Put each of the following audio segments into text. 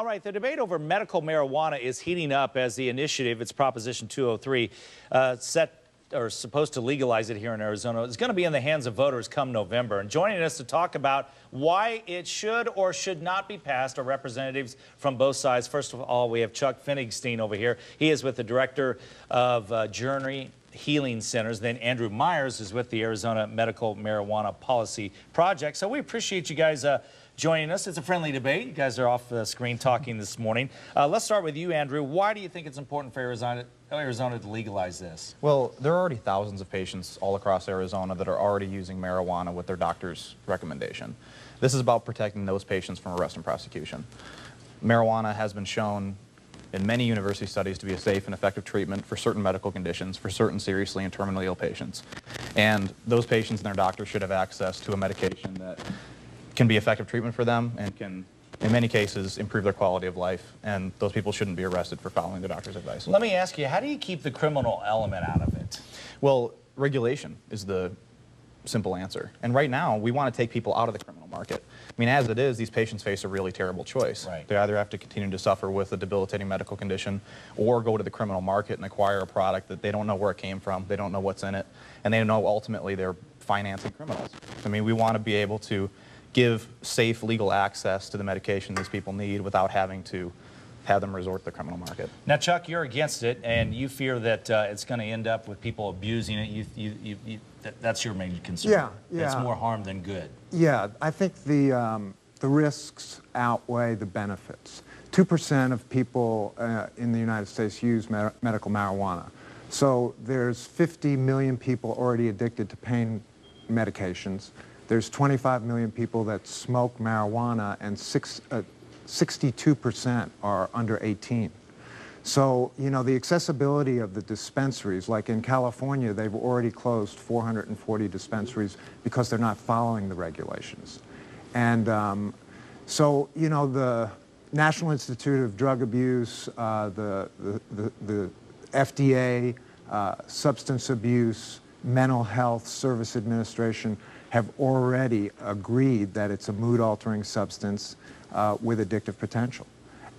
All right, the debate over medical marijuana is heating up as the initiative, it's Proposition 203, supposed to legalize it here in Arizona, is going to be in the hands of voters come November. And joining us to talk about why it should or should not be passed are representatives from both sides. First of all, we have Chuck Finnigstein over here. He is with the director of Journey Healing Centers. Then Andrew Myers is with the Arizona Medical Marijuana Policy Project. So we appreciate you guys joining us. It's a friendly debate. You guys are off the screen talking this morning. Let's start with you, Andrew. Why do you think it's important for Arizona to legalize this? Well, there are already thousands of patients all across Arizona that are already using marijuana with their doctor's recommendation. This is about protecting those patients from arrest and prosecution. Marijuana has been shown in many university studies to be a safe and effective treatment for certain medical conditions, for certain seriously and terminally ill patients. And those patients and their doctors should have access to a medication that can be effective treatment for them and can, in many cases, improve their quality of life. And those people shouldn't be arrested for following their doctor's advice. Let me ask you, how do you keep the criminal element out of it? Well, regulation is the simple answer. And right now, we want to take people out of the criminal market. I mean, as it is, these patients face a really terrible choice. Right. They either have to continue to suffer with a debilitating medical condition or go to the criminal market and acquire a product that they don't know where it came from, they don't know what's in it, and they know ultimately they're financing criminals. I mean, we want to be able to give safe legal access to the medication these people need without having to have them resort to the criminal market. Now, Chuck, you're against it, and you fear that it's going to end up with people abusing it. That's your main concern. Yeah. It's more harm than good. Yeah, I think the risks outweigh the benefits. 2% of people in the United States use medical marijuana. So there's 50 million people already addicted to pain medications. There's 25 million people that smoke marijuana, and 62% are under 18. So, you know, the accessibility of the dispensaries, like in California, they've already closed 440 dispensaries because they're not following the regulations. And so, you know, the National Institute of Drug Abuse, the FDA, Substance Abuse, Mental Health Service Administration have already agreed that it's a mood-altering substance with addictive potential.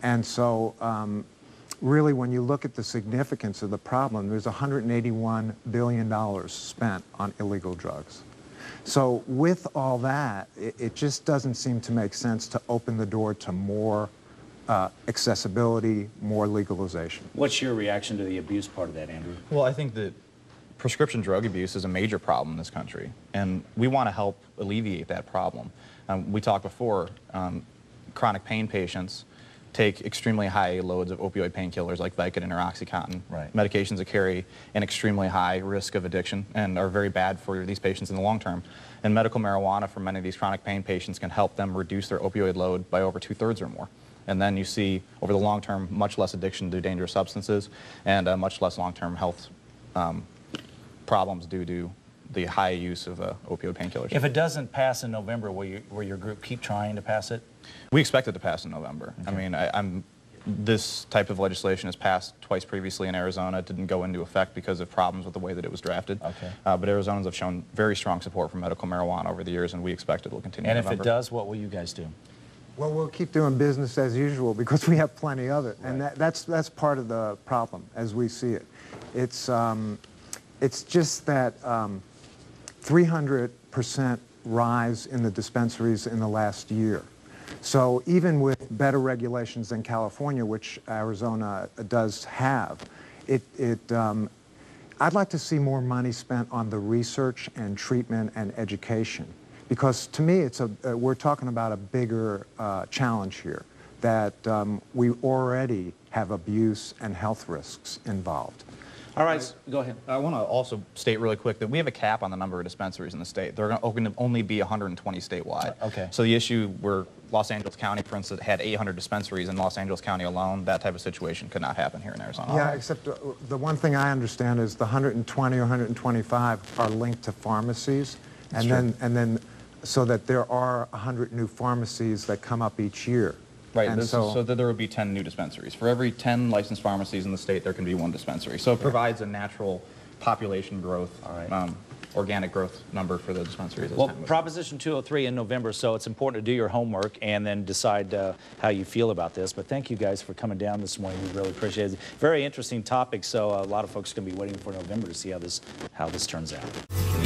And so really, when you look at the significance of the problem, there's $181 billion spent on illegal drugs. So with all that, it just doesn't seem to make sense to open the door to more accessibility, more legalization. What's your reaction to the abuse part of that, Andrew? Well, I think that prescription drug abuse is a major problem in this country, and we want to help alleviate that problem. We talked before, chronic pain patients take extremely high loads of opioid painkillers like Vicodin or OxyContin, right. Medications that carry an extremely high risk of addiction and are very bad for these patients in the long term. And medical marijuana for many of these chronic pain patients can help them reduce their opioid load by over 2/3 or more. And then you see, over the long term, much less addiction to dangerous substances and much less long-term health problems due to the high use of opioid painkillers. If it doesn't pass in November, will your group keep trying to pass it? We expect it to pass in November. Okay. I mean, this type of legislation has passed twice previously in Arizona. It didn't go into effect because of problems with the way that it was drafted. Okay. But Arizonans have shown very strong support for medical marijuana over the years, and we expect it will continue in November. And if it does, what will you guys do? Well, we'll keep doing business as usual because we have plenty of it. Right. And that's part of the problem as we see it. It's just that 300% rise in the dispensaries in the last year. So even with better regulations than California, which Arizona does have, I'd like to see more money spent on the research and treatment and education. Because to me, we're talking about a bigger challenge here, that we already have abuse and health risks involved. All right, go ahead. I want to also state really quick that we have a cap on the number of dispensaries in the state. They're going to only be 120 statewide. Okay. So the issue where Los Angeles County, for instance, had 800 dispensaries in Los Angeles County alone, that type of situation could not happen here in Arizona. Yeah, except the one thing I understand is the 120 or 125 are linked to pharmacies, and then so that there are 100 new pharmacies that come up each year. Right, so that there would be 10 new dispensaries. For every 10 licensed pharmacies in the state, there can be 1 dispensary. So it provides a natural population growth organic growth number for the dispensaries. as Well, time moves on. Proposition 203 in November, so it's important to do your homework and then decide how you feel about this. But thank you guys for coming down this morning. We really appreciate it. Very interesting topic, so a lot of folks are going to be waiting for November to see how this turns out.